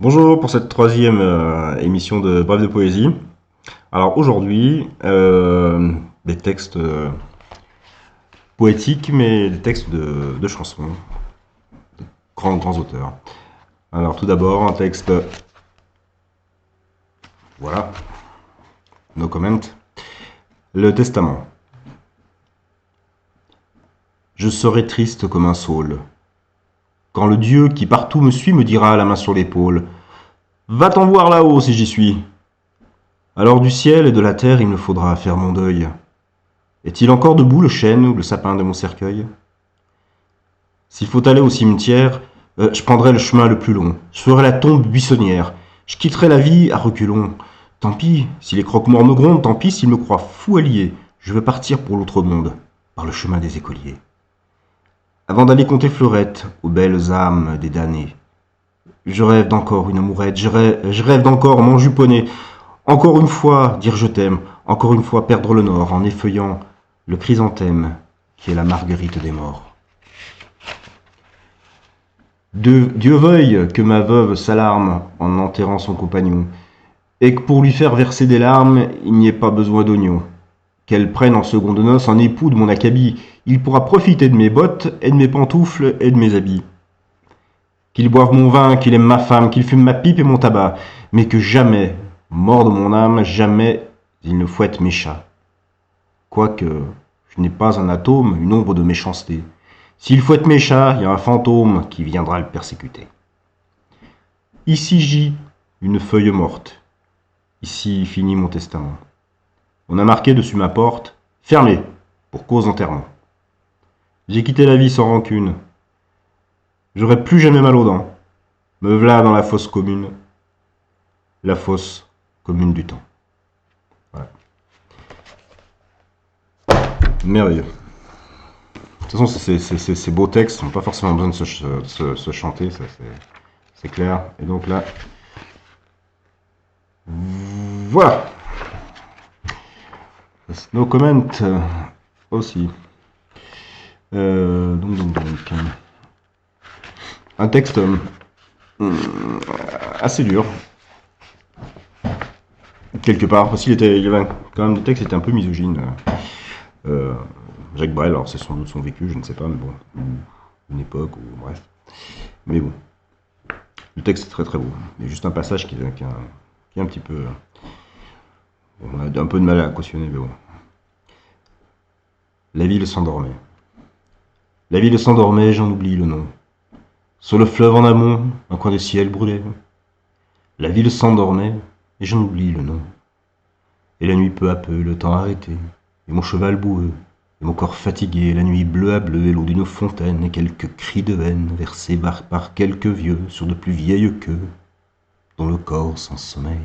Bonjour pour cette troisième émission de Bref de Poésie. Alors aujourd'hui, des textes poétiques, mais des textes de chansons, grands auteurs. Alors tout d'abord, un texte, voilà, no comment, le Testament. Je serai triste comme un saule, quand le Dieu qui partout me suit me dira la main sur l'épaule, va-t'en voir là-haut si j'y suis. Alors du ciel et de la terre il me faudra faire mon deuil. Est-il encore debout le chêne ou le sapin de mon cercueil? S'il faut aller au cimetière, je prendrai le chemin le plus long. Je ferai la tombe buissonnière. Je quitterai la vie à reculons. Tant pis si les croque-morts me grondent, tant pis s'ils me croient fou allié. Je veux partir pour l'autre monde, par le chemin des écoliers. Avant d'aller compter fleurettes aux belles âmes des damnés, je rêve d'encore une amourette, je rêve d'encore m'enjuponner, encore une fois dire je t'aime, encore une fois perdre le nord en effeuillant le chrysanthème qui est la marguerite des morts. Dieu veuille que ma veuve s'alarme en enterrant son compagnon, et que pour lui faire verser des larmes, il n'y ait pas besoin d'oignons. Qu'elle prenne en seconde noce un époux de mon acabit, il pourra profiter de mes bottes et de mes pantoufles et de mes habits. Qu'il boive mon vin, qu'il aime ma femme, qu'il fume ma pipe et mon tabac, mais que jamais, mort de mon âme, jamais il ne fouette mes chats. Quoique je n'ai pas un atome, une ombre de méchanceté. S'il fouette mes chats, il y a un fantôme qui viendra le persécuter. Ici gît une feuille morte. Ici finit mon testament. On a marqué dessus ma porte « Fermé, pour cause d'enterrement ». J'ai quitté la vie sans rancune. J'aurai plus jamais mal aux dents. Me v'là dans la fosse commune. La fosse commune du temps. Voilà. Merveilleux. De toute façon, ces beaux textes n'ont pas forcément besoin de se chanter, c'est clair. Et donc là, voilà. No comment aussi. Donc. Un texte assez dur. Quelque part, parce qu'il y avait quand même des textes qui étaient un peu misogynes. Jacques Brel, alors c'est sans doute son vécu, je ne sais pas, mais bon, une époque, ou bref. Mais bon, le texte est très très beau. Il y a juste un passage qui est un petit peu... on a un peu de mal à cautionner, mais bon. La ville s'endormait. La ville s'endormait, j'en oublie le nom. Sur le fleuve en amont, un coin de ciel brûlait. La ville s'endormait, et j'en oublie le nom. Et la nuit peu à peu, le temps arrêté, et mon cheval boueux, et mon corps fatigué, la nuit bleue à bleu, et l'eau d'une fontaine, et quelques cris de haine versés par quelques vieux sur de plus vieilles queues, dont le corps sans sommeil.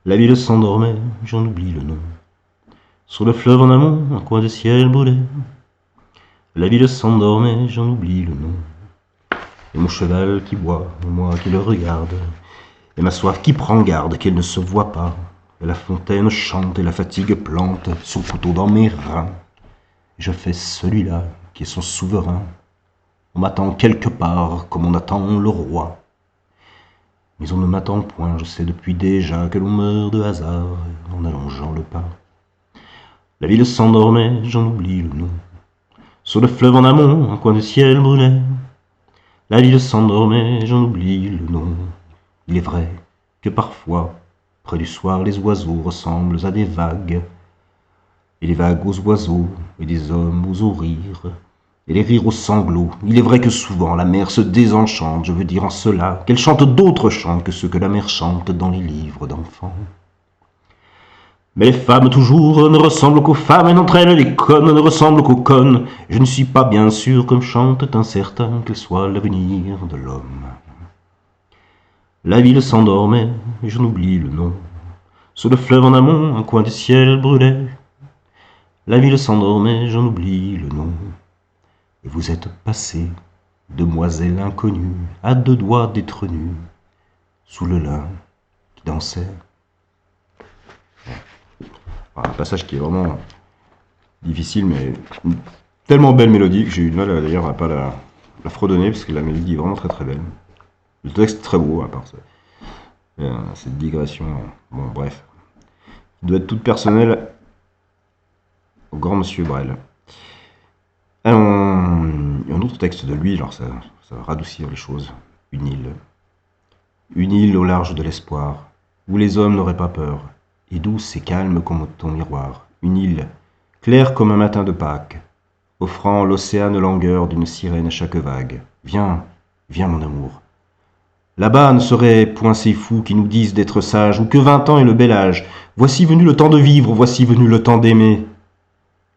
La ville s'endormait, j'en oublie le nom. Sur le fleuve en amont, un coin de ciel brûlait. La ville s'endormait, j'en oublie le nom. Et mon cheval qui boit, et moi qui le regarde, et ma soif qui prend garde qu'elle ne se voit pas, et la fontaine chante et la fatigue plante son couteau dans mes reins. Et je fais celui-là qui est son souverain. On m'attend quelque part comme on attend le roi. Mais on ne m'attend point, je sais depuis déjà que l'on meurt de hasard en allongeant le pas. La ville s'endormait, j'en oublie le nom. Sur le fleuve en amont, un coin de ciel brûlait. La ville s'endormait, j'en oublie le nom. Il est vrai que parfois, près du soir, les oiseaux ressemblent à des vagues, et les vagues aux oiseaux, et des hommes aux rires, et les rires aux sanglots. Il est vrai que souvent la mer se désenchante, je veux dire en cela qu'elle chante d'autres chants que ceux que la mer chante dans les livres d'enfants. Mais les femmes toujours ne ressemblent qu'aux femmes, et d'entre elles les connes ne ressemblent qu'aux connes. Je ne suis pas bien sûr, comme chante un certain, qu'elle soit l'avenir de l'homme. La ville s'endormait, et j'en oublie le nom. Sur le fleuve en amont, un coin du ciel brûlait. La ville s'endormait, j'en oublie le nom. Et vous êtes passée, demoiselle inconnue, à deux doigts d'être nue, sous le lin qui dansait. Un passage qui est vraiment difficile, mais une tellement belle mélodie que j'ai eu du mal d'ailleurs à pas la fredonner, parce que la mélodie est vraiment très très belle. Le texte est très beau, à part ça. Cette digression. Bon, bref. Il doit être toute personnelle au grand monsieur Brel. Alors, un autre texte de lui, alors ça va radoucir les choses. Une île. Une île au large de l'espoir, où les hommes n'auraient pas peur, et douce et calme comme ton miroir. Une île, claire comme un matin de Pâques, offrant l'océane langueur d'une sirène à chaque vague. Viens, viens mon amour. Là-bas ne seraient point ces fous qui nous disent d'être sages, ou que 20 ans est le bel âge. Voici venu le temps de vivre, voici venu le temps d'aimer.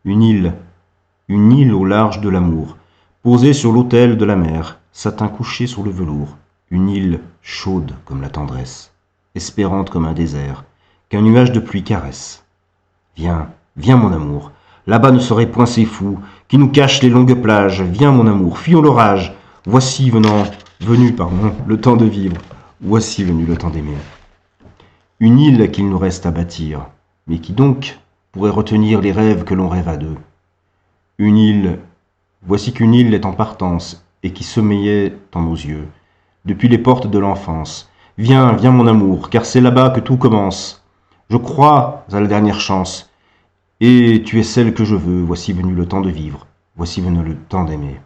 Une île au large de l'amour, posée sur l'autel de la mer, satin couché sur le velours. Une île chaude comme la tendresse, espérante comme un désert, qu'un nuage de pluie caresse. Viens, viens mon amour, là-bas ne seraient point ces fous qui nous cachent les longues plages. Viens mon amour, fuyons l'orage. Voici venu, le temps de vivre. Voici venu le temps d'aimer. Une île qu'il nous reste à bâtir, mais qui donc pourrait retenir les rêves que l'on rêve à deux. Une île, voici qu'une île est en partance et qui sommeillait en nos yeux, depuis les portes de l'enfance. Viens, viens mon amour, car c'est là-bas que tout commence. Je crois à la dernière chance, et tu es celle que je veux. Voici venu le temps de vivre, voici venu le temps d'aimer.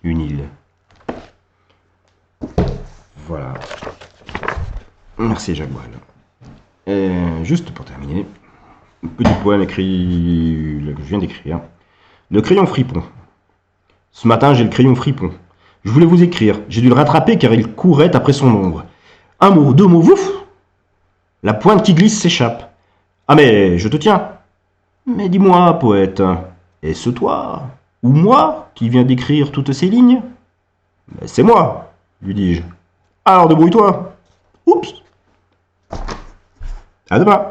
Une île. Voilà. Merci Jacques Brel. Et juste pour terminer, un petit poème écrit que je viens d'écrire. Le crayon fripon. Ce matin, j'ai le crayon fripon. Je voulais vous écrire. J'ai dû le rattraper car il courait après son ombre. Un mot, deux mots, vouf! La pointe qui glisse s'échappe. Ah mais je te tiens. Mais dis-moi, poète, est-ce toi ou moi qui viens d'écrire toutes ces lignes? C'est moi, lui dis-je. Alors débrouille-toi. Oups. À demain.